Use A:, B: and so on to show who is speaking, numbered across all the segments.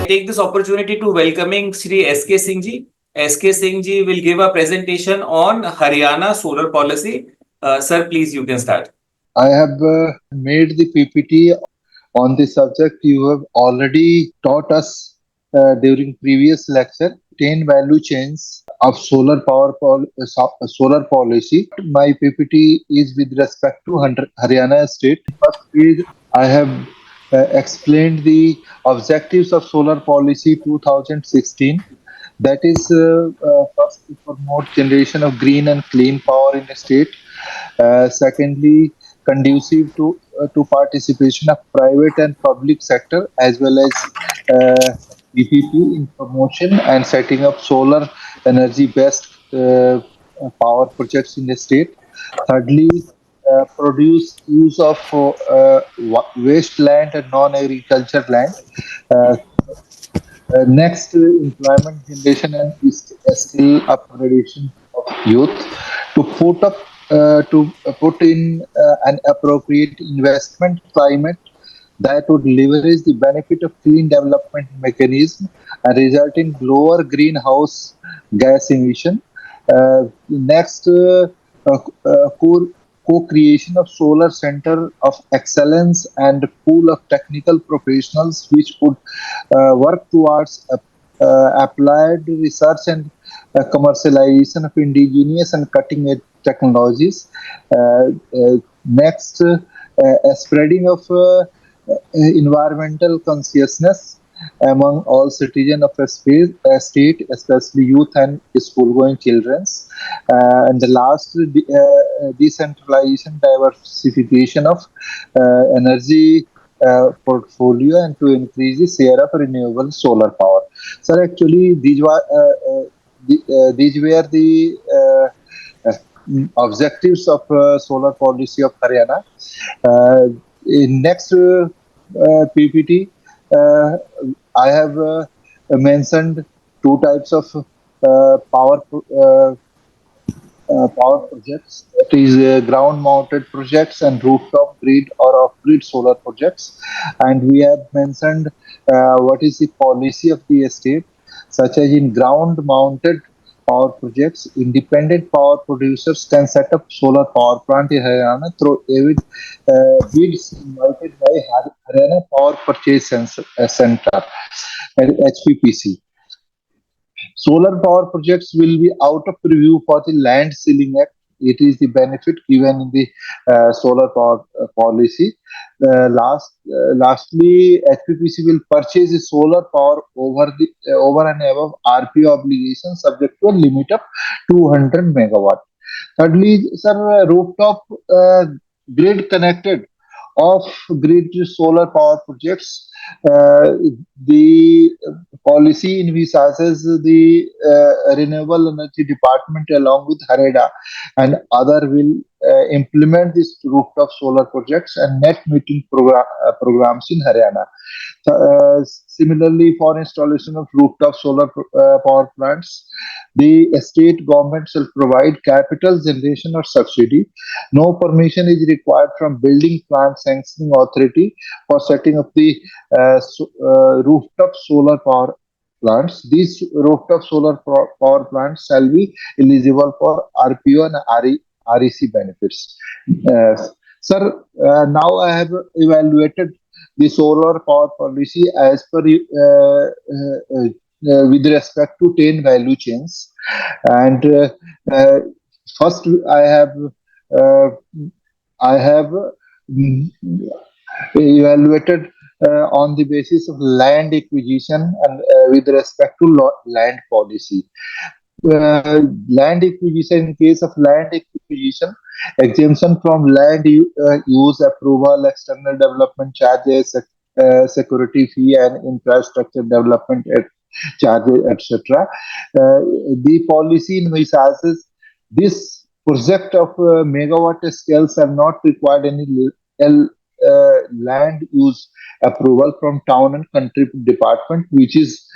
A: take this opportunity to welcoming Shri S.K. Singh ji. S.K. Singh ji will give a presentation on Haryana solar policy. Sir, please, you can start.
B: I have made the PPT on this subject. You have already taught us during previous lecture 10 value chains of solar policy. My PPT is with respect to Haryana state. First is I have explained the objectives of solar policy 2016. That is first to promote generation of green and clean power in the state. Secondly, conducive to participation of private and public sector as well as PPP in promotion and setting up solar energy based power projects in the state. Thirdly, produce use of wasteland and non-agriculture land. Uh, Next, employment generation and skill upgradation of youth to put in an appropriate investment climate that would leverage the benefit of clean development mechanism and result in lower greenhouse gas emission. Next, co-creation of solar center of excellence and pool of technical professionals which would work towards applied research and commercialization of indigenous and cutting edge technologies. Next, spreading of environmental consciousness among all citizens of a state, especially youth and school-going children. And the last, decentralization, diversification of energy portfolio and to increase the share of renewable solar power. Sir, actually, these were the objectives of solar policy of Haryana. In next PPT, I have mentioned two types of power projects, that is ground mounted projects and rooftop grid or off grid solar projects. And we have mentioned what is the policy of the state, such as in ground mounted power projects, independent power producers can set up solar power plant in Haryana through bids invited by Haryana Power Purchase Center, HPPC. Solar power projects will be out of preview for the Land Ceiling Act. It is the benefit given in the solar power policy. Lastly, HPPC will purchase the solar power over and above RPO obligation subject to a limit of 200 megawatt. Thirdly, sir, rooftop grid connected off-grid solar power projects. The policy envisages the Renewable Energy Department along with HAREDA and other will implement these rooftop solar projects and net metering programs in Haryana. Similarly, for installation of rooftop solar power plants, the state government shall provide capital generation or subsidy. No permission is required from Building Plant Sanctioning Authority for setting up the rooftop solar power plants. These rooftop solar power plants shall be eligible for RPO and REC benefits. Sir, now I have evaluated the solar power policy as per with respect to 10 value chains. And first, uh, I have evaluated on the basis of land acquisition and with respect to land policy. Land acquisition, in case of land acquisition, exemption from land use approval, external development charges, security fee, and infrastructure development charges, etc. The policy envisages this project of megawatt scales are not required any land use approval from town and country department, which is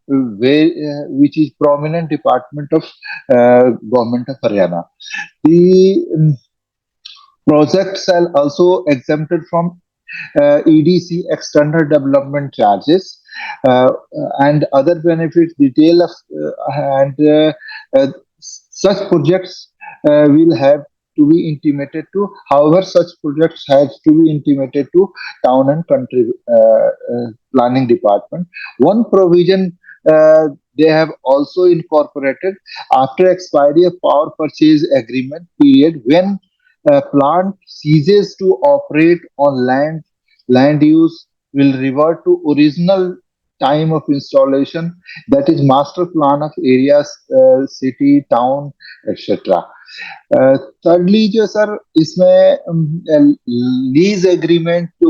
B: which is prominent department of government of Haryana. The Projects are also exempted from EDC, external development charges, and other benefits. Detail of uh, such projects will have to be intimated to. However, such projects has to be intimated to town and country planning department. One provision. They have also incorporated after expiry of power purchase agreement period when a plant ceases to operate on land use will revert to original time of installation, that is master plan of areas, city, town, etc. thirdly जो sir इसमें lease agreement जो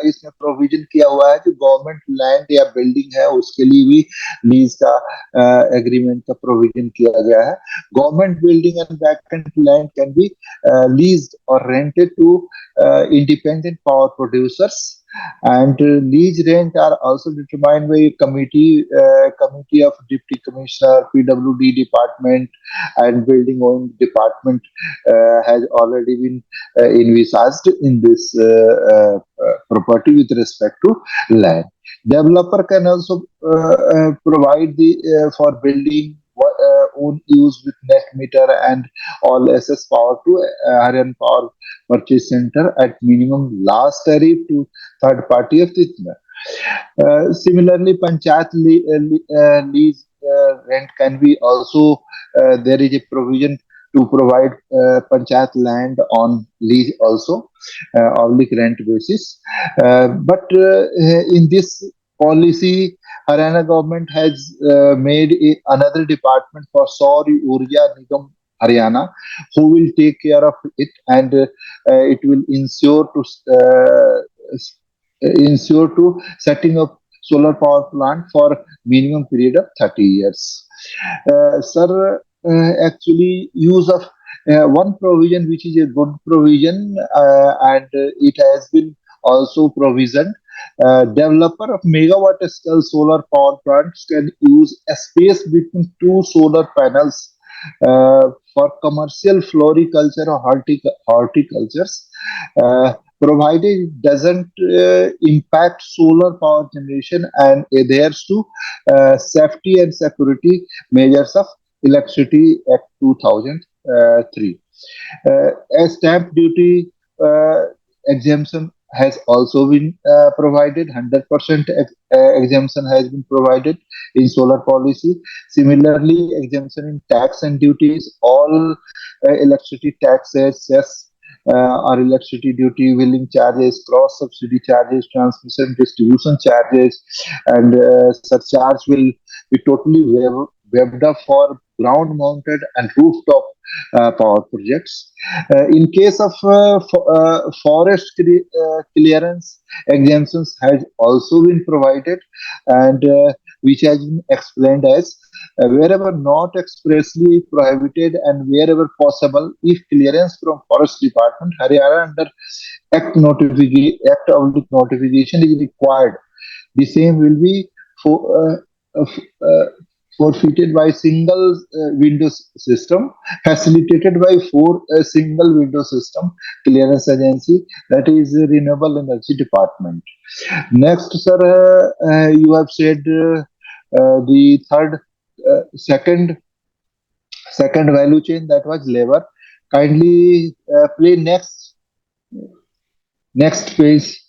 B: इसमें provision किया हुआ है, जो government land या building है उसके लिए भी लीज का एग्रीमेंट का प्रोविजन किया गया है. Government building and vacant land can be leased or rented to independent power producers, and lease rent are also determined by committee of deputy commissioner, PWD department, and building owned department has already been envisaged in this property with respect to land. Developer can also provide the for building own use with net meter and all SS power to Haryana Power Purchase Center at minimum last tariff to third party of Titna. Similarly, panchayat lease rent can be also there is a provision to provide panchayat land on lease also oblique rent basis. But in this policy, Haryana government has made another department for Saur Urja Nigam Haryana, who will take care of it, and it will ensure to setting up solar power plant for minimum period of 30 years. Sir, actually use of one provision which is a good provision, and it has been also provisioned. Developer of megawatt scale solar power plants can use a space between two solar panels for commercial floriculture or horticultures, provided it doesn't impact solar power generation and adheres to safety and security measures of Electricity Act 2003. A stamp duty exemption has also been provided. 100% exemption has been provided in solar policy. Similarly, exemption in tax and duties, all electricity taxes, cess, or electricity duty, wheeling charges, cross subsidy charges, transmission distribution charges, and surcharge will be totally waived up for ground mounted and rooftop power projects. In case of forest clearance, exemptions has also been provided, and which has been explained as wherever not expressly prohibited and wherever possible, if clearance from forest department Haryana under Act of notification is required, the same will be for, forfeited by single window system, facilitated by single window system clearance agency, that is renewable energy department. Next, sir, you have said the second value chain, that was labor. Kindly play next page.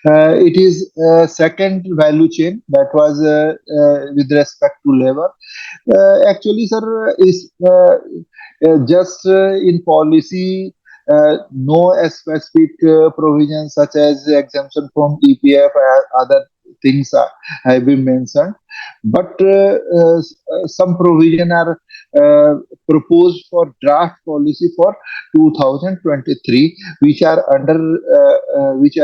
B: It is second value chain, that was with respect to labor. Actually, sir, is just in policy, no specific provisions such as exemption from EPF, other things have been mentioned, but some provision are proposed for draft policy for 2023, which are under which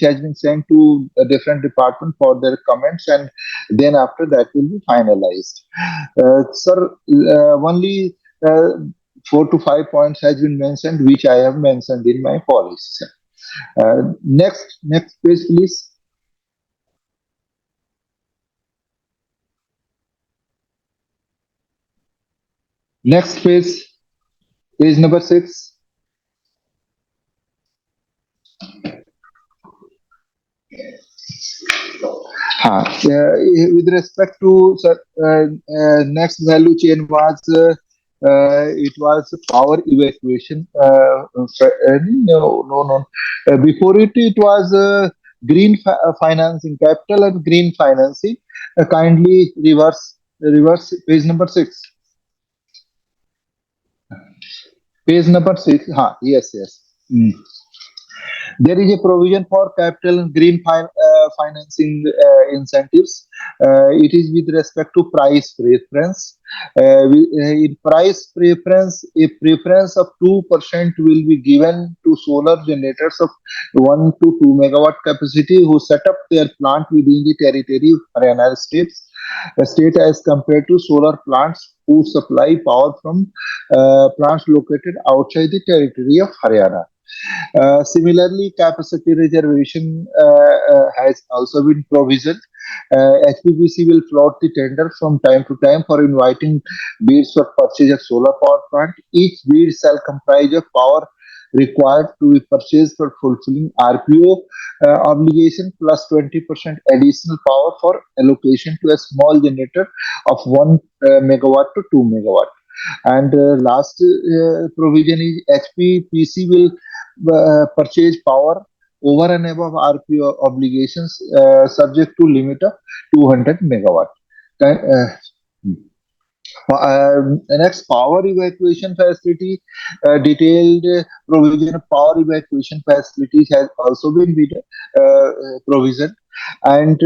B: has been sent to a different department for their comments, and then after that will be finalized. Sir, only 4 to 5 points has been mentioned, which I have mentioned in my policy, sir. Next page, please. Next page number 6. With respect to next value chain was it was power evacuation. No. Before it was financing, capital and green financing. Kindly reverse page number 6. Page number 6. Yes. Hmm. There is a provision for capital and green financing incentives. It is with respect to price preference. In price preference, a preference of 2% will be given to solar generators of 1 to 2 megawatt capacity who set up their plant within the territory of Haryana state as compared to solar plants who supply power from plants located outside the territory of Haryana. Similarly, capacity reservation has also been provisioned. HPPC will float the tender from time to time for inviting bids for purchase of solar power plant. Each bid shall comprise of power required to be purchased for fulfilling RPO obligation plus 20% additional power for allocation to a small generator of 1 megawatt to 2 megawatt. And last provision is HPPC will purchase power over and above RPO obligations subject to limit of 200 megawatt. Next, power evacuation facility. Detailed provision of power evacuation facilities has also been provision, and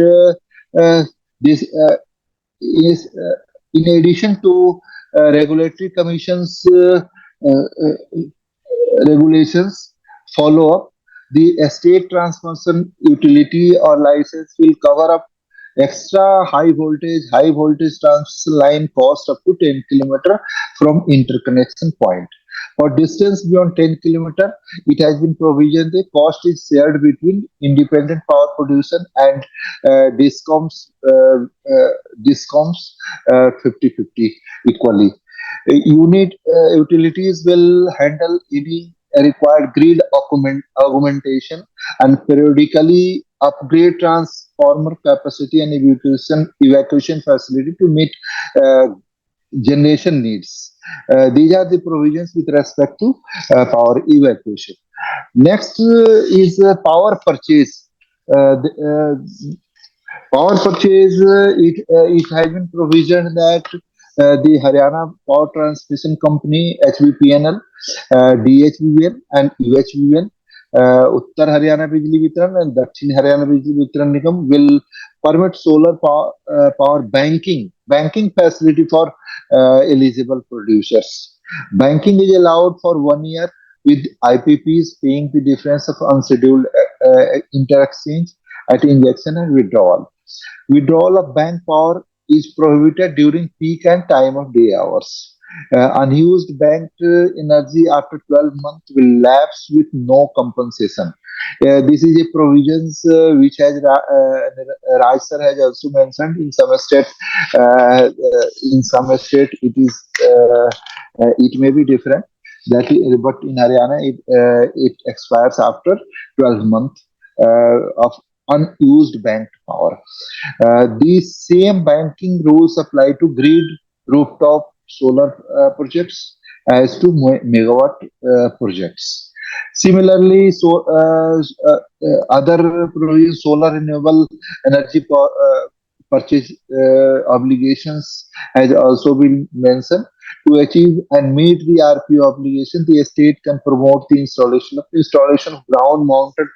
B: this is in addition to regulatory commissions regulations follow up. The state transmission utility or license will cover up extra high voltage transmission line cost up to 10 kilometer from interconnection point. For distance beyond 10 kilometer, it has been provisioned the cost is shared between independent power producer and discoms 50-50 equally. Unit utilities will handle any required grid augmentation and periodically upgrade transformer capacity and evacuation facility to meet uh, generation needs. These are the provisions with respect to power evacuation. Next is power purchase. Power purchase, it has been provisioned that the Haryana Power Transmission Company, HBPNL, DHBVN, and UHBVN, Uttar Haryana Bijli Vitran and Dakshin Haryana Bijli Vitran Nigam will permit solar power banking facility for eligible producers. Banking is allowed for 1 year with IPPs paying the difference of unscheduled inter-exchange at injection and withdrawal. Withdrawal of bank power is prohibited during peak and time of day hours. Unused banked energy after 12 months will lapse with no compensation. This is a provisions which has Raj sir has also mentioned in some state. In some state, it may be different. But in Haryana, it expires after 12 months of unused banked power. These same banking rules apply to grid rooftop solar projects as to megawatt projects. Similarly, other provisions, solar renewable energy purchase obligations has also been mentioned. To achieve and meet the RPO obligation, the state can promote the installation of ground-mounted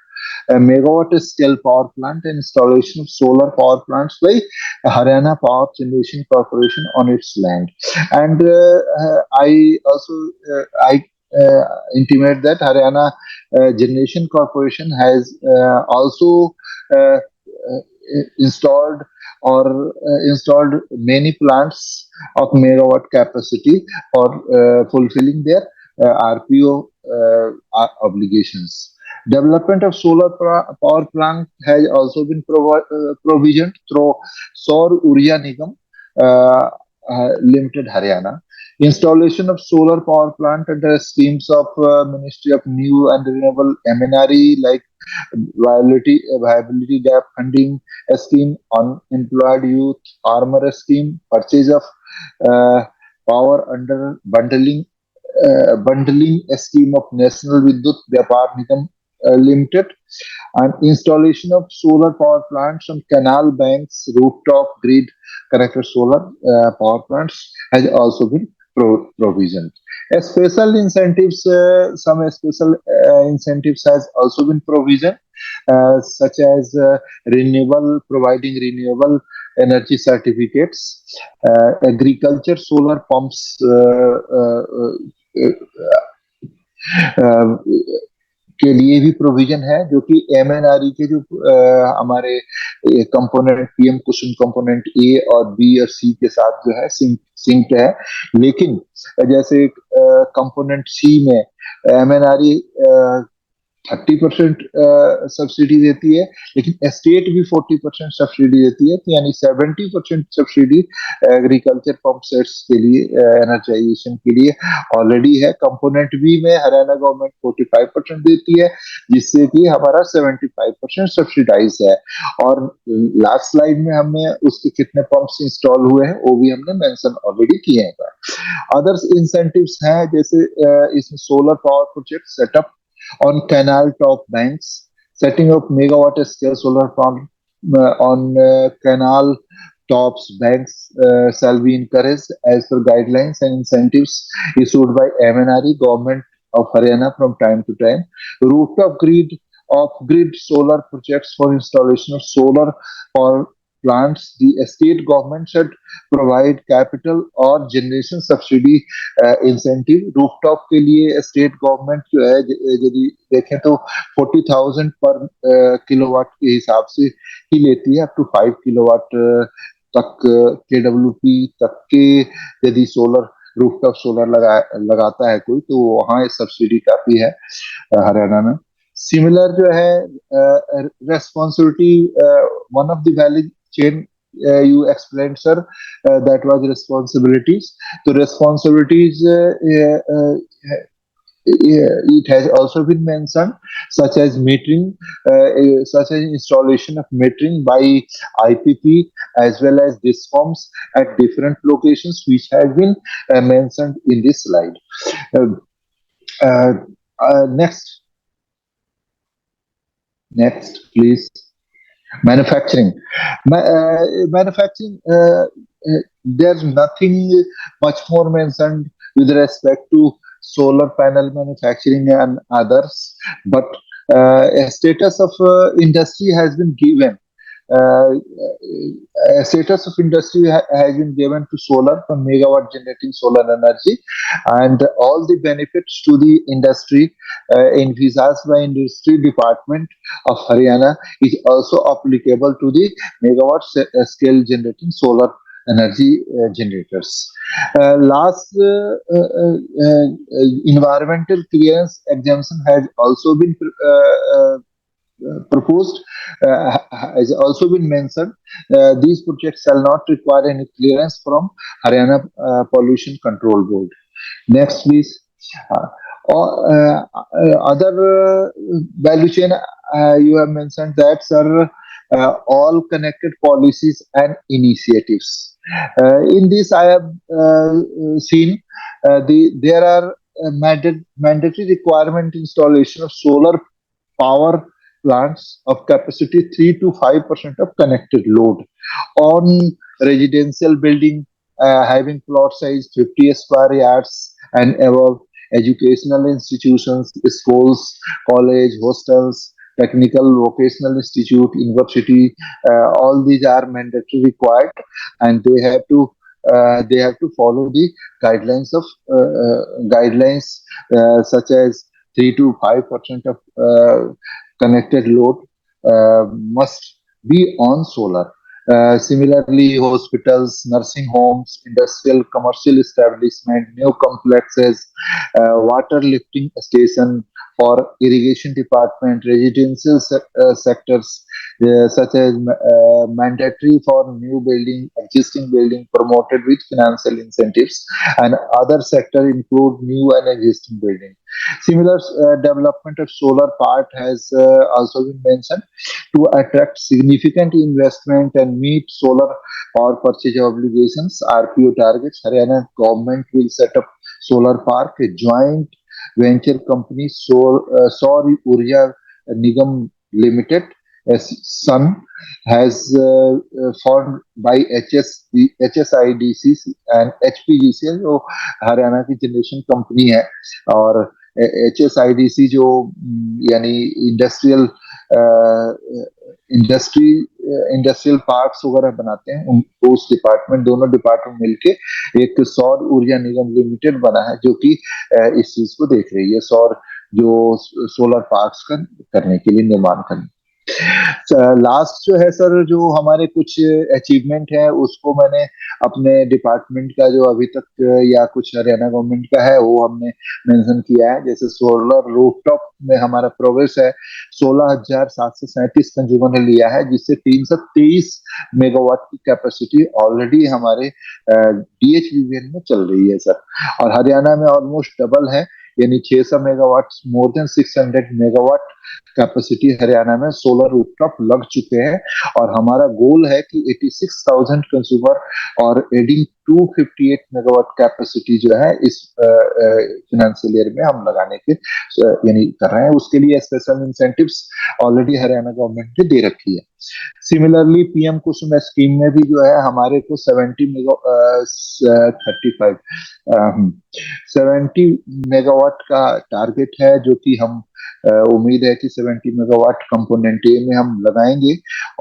B: megawatt scale power plant and installation of solar power plants by Haryana Power Generation Corporation on its land. And I also intimate that Haryana Generation Corporation has also uh, installed many plants of megawatt capacity for fulfilling their RPO obligations. Development of solar power plant has also been provisioned through Saur Urja Nigam. Uh, Limited, Haryana. Installation of solar power plant under schemes of Ministry of New and Renewable MNRE like viability gap funding scheme, unemployed youth farmer scheme, purchase of uh, power under bundling a scheme of National Vidyut Vyapar Nigam Limited, and installation of solar power plants on canal banks, rooftop grid connected solar power plants has also been provisioned. A special incentives, some special incentives has also been provisioned, such as providing renewable energy certificates, agriculture solar pumps के लिए भी provision है, जो कि MNRE के जो हमारे component PM कुसुम component ए और बी और सी के साथ जो है सिंक्ड है। लेकिन जैसे कंपोनेंट सी में एमएनआरई 30% सब्सिडी देती है, लेकिन स्टेट भी 40% सब्सिडी देती है, यानी 70% सब्सिडी एग्रीकल्चर पंप सेट्स के लिए एनर्जाइजेशन के लिए ऑलरेडी है। कंपोनेंट बी में हरियाणा गवर्नमेंट 45% देती है, जिससे कि हमारा 75% सब्सिडाइज है। और लास्ट स्लाइड में हमने उसके कितने पंप्स इंस्टॉल हुए हैं वो भी हमने मेंशन ऑलरेडी किए हैं। अदर्स इंसेंटिव्स हैं, जैसे इसमें solar power project setup on canal top banks, setting up megawatt scale solar farm on canal tops banks shall be encouraged as per guidelines and incentives issued by MNRE government of Haryana from time to time. Rooftop grid solar projects for installation of solar power plants, the state government should provide capital और generation subsidy incentive। Rooftop के लिए state government जो है, यदि देखें तो 40,000 पर kilowatt के हिसाब से ही लेती है, अप टू 5 किलोवाट तक KWP तक के यदि सोलर रूफटॉप सोलर लगाता है कोई, तो वहाँ सब्सिडी काफी है हरियाणा में। सिमिलर जो है responsibility, one of the value chain you explained, sir, that was responsibilities. So responsibilities, it has also been mentioned, such as metering, such as installation of metering by IPP as well as DISCOMs at different locations, which has been mentioned in this slide. Next, please. Manufacturing. There's nothing much more mentioned with respect to solar panel manufacturing and others, but a status of industry has been given. A status of industry has been given to solar for megawatt generating solar energy, and all the benefits to the industry envisaged by industry department of Haryana is also applicable to the megawatt scale generating solar energy generators. Last environmental clearance exemption has also been proposed, has also been mentioned. These projects shall not require any clearance from Haryana Pollution Control Board. Next, please. Other value chain, you have mentioned that, sir, all connected policies and initiatives. In this, I have seen there are mandatory requirement installation of solar power plants of capacity 3 to 5% of connected load on residential building having plot size 50 square yards and above, educational institutions, schools, college, hostels, technical, vocational institute, university, all these are mandatory required, and they have to follow the guidelines of such as 3 to 5% of connected load must be on solar. Similarly, hospitals, nursing homes, industrial, commercial establishment, new complexes, water lifting station, for irrigation department, residential sectors such as mandatory for new building, existing building promoted with financial incentives, and other sector include new and existing building. Similar development of solar part has also been mentioned to attract significant investment and meet solar power purchase obligations, RPO targets. Haryana government will set up solar park, a joint venture company, Saur Urja Nigam Limited, as Sun, has formed by HSIDC and HPGCL, जो हरियाणा की generation company है, और HSIDC जो यानी industrial parks वगैरह बनाते हैं, उनको उस डिपार्टमेंट, दोनों डिपार्टमेंट मिलके एक सौर ऊर्जा निगम लिमिटेड बना है, जो कि इस चीज को देख रही है, सौर जो सोलर पार्क्स करने के लिए, निर्माण करने। लास्ट जो है सर, जो हमारे कुछ अचीवमेंट है उसको मैंने अपने डिपार्टमेंट का जो अभी तक या कुछ हरियाणा गवर्नमेंट का है वो हमने मेंशन किया है। जैसे सोलर रूफटॉप में हमारा प्रोग्रेस है, 16,737 कंज्यूमर ने लिया है, जिससे 323 मेगावाट की कैपेसिटी ऑलरेडी हमारे DHBVN में चल रही है सर। और हरियाणा में ऑलमोस्ट डबल है, यानी 600 megawatt, more than 600 megawatt capacity Haryana में सोलर रूफटॉप लग चुके हैं। और हमारा गोल है कि 86,000 कंज्यूमर और एडिंग 258 मेगावाट कैपेसिटी जो है इस फाइनेंशियल ईयर में हम लगाने के यानी कर रहे हैं। उसके लिए special incentives already Haryana government ने दे रखी है। सिमिलरली पीएम कुसुम स्कीम में भी जो है हमारे को 70 मेगावाट का टारगेट है, जो कि हम उम्मीद है कि 70 मेगावाट कंपोनेंट ए में हम लगाएंगे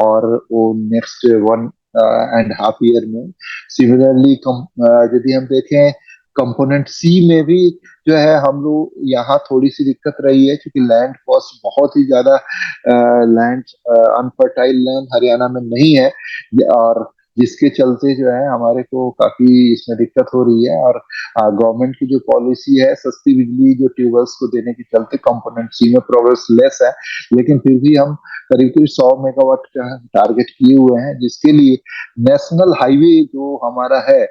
B: और वो नेक्स्ट 1.5 ईयर में। सिमिलरली यदि हम देखें कंपोनेंट सी में भी जो है हम लोग यहाँ थोड़ी सी दिक्कत रही है, क्योंकि लैंड कॉस्ट बहुत ही ज्यादा, लैंड अनफर्टाइल लैंड हरियाणा में नहीं है, और जिसके चलते जो है हमारे को काफी इसमें दिक्कत हो रही है। और गवर्नमेंट की जो पॉलिसी है सस्ती बिजली जो ट्यूबवेल्स को देने के चलते कंपोनेंट सी में प्रोग्रेस लेस है, लेकिन फिर भी हम करीब 100 मेगावाट का टारगेट किए हुए हैं, जिसके लिए नेशनल हाईवे जो हमारा है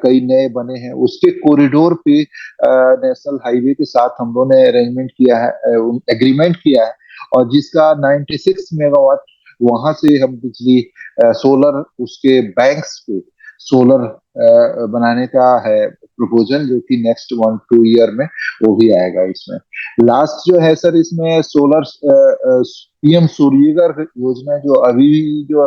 B: कई नए बने हैं, उसके कॉरिडोर पे नेशनल हाईवे के साथ हम लोगों ने अरेंजमेंट किया है, एग्रीमेंट किया है, और जिसका 96 मेगावाट वहां से हम बिजली सोलर उसके बैंक्स पे सोलर बनाने का है प्रपोजल, जो कि नेक्स्ट 1-2 ईयर में वो भी आएगा। इसमें लास्ट जो है सर, इसमें सोलर पीएम सूर्यघर योजना जो अभी जो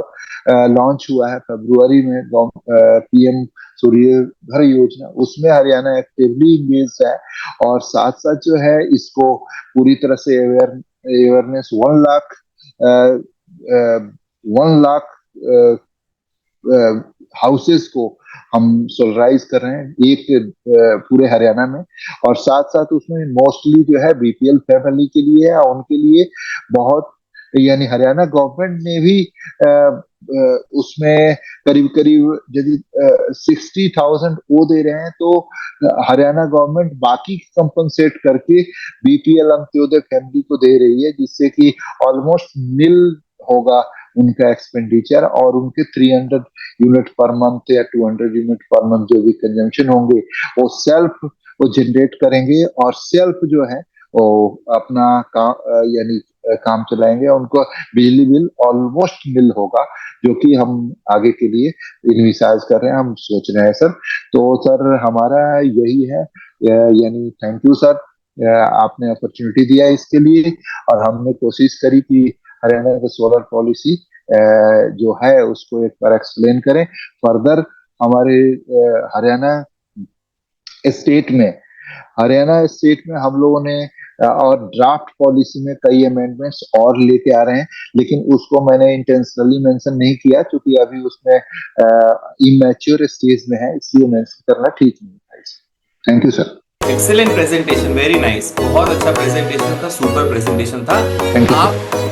B: लॉन्च हुआ है फरवरी में, पीएम सूर्यघर योजना, उसमें हरियाणा एक्टिवली इंगेज है। और साथ साथ जो है इसको पूरी तरह से अवेयरनेस 1 लाख हाउसेस को हम सोलराइज कर रहे हैं एक पूरे हरियाणा में। और साथ साथ उसमें मोस्टली जो है बीपीएल फैमिली के लिए है, उनके लिए बहुत, यानी हरियाणा गवर्नमेंट ने भी उसमें करीब यदि 60,000 वो दे रहे हैं, तो हरियाणा गवर्नमेंट बाकी कंपनसेट करके बीपीएल अंत्योदय फैमिली को दे रही है, जिससे कि ऑलमोस्ट निल होगा उनका एक्सपेंडिचर, और उनके 300 यूनिट पर मंथ या 200 यूनिट पर मंथ जो भी कंजम्पशन होंगे वो सेल्फ वो जनरेट करेंगे, और सेल्फ जो है वो अपना काम यानी काम चलाएंगे, उनको बिजली बिल ऑलमोस्ट निल होगा, जो कि हम आगे के लिए इन्विसाइज कर रहे हैं, हम सोच रहे हैं सर। तो सर हमारा यही है, यानी थैंक यू सर, आपने अपॉर्चुनिटी दिया इसके लिए, और हमने कोशिश करी कि हरियाणा की सोलर पॉलिसी जो है उसको एक बार एक्सप्लेन करें फर्दर। हमारे हरियाणा स्टेट में हम लोगों ने और ड्राफ्ट पॉलिसी में कई अमेंडमेंट्स और लेके आ रहे हैं, लेकिन उसको मैंने इंटेंशनली मेंशन नहीं किया, क्योंकि अभी उसमें इमैच्योर स्टेज में है, इसलिए मेंशन करना ठीक नहीं था। Thank you sir.
A: Excellent presentation, very nice, बहुत अच्छा प्रेजेंटेशन था, सुपर प्रेजेंटेशन था। आप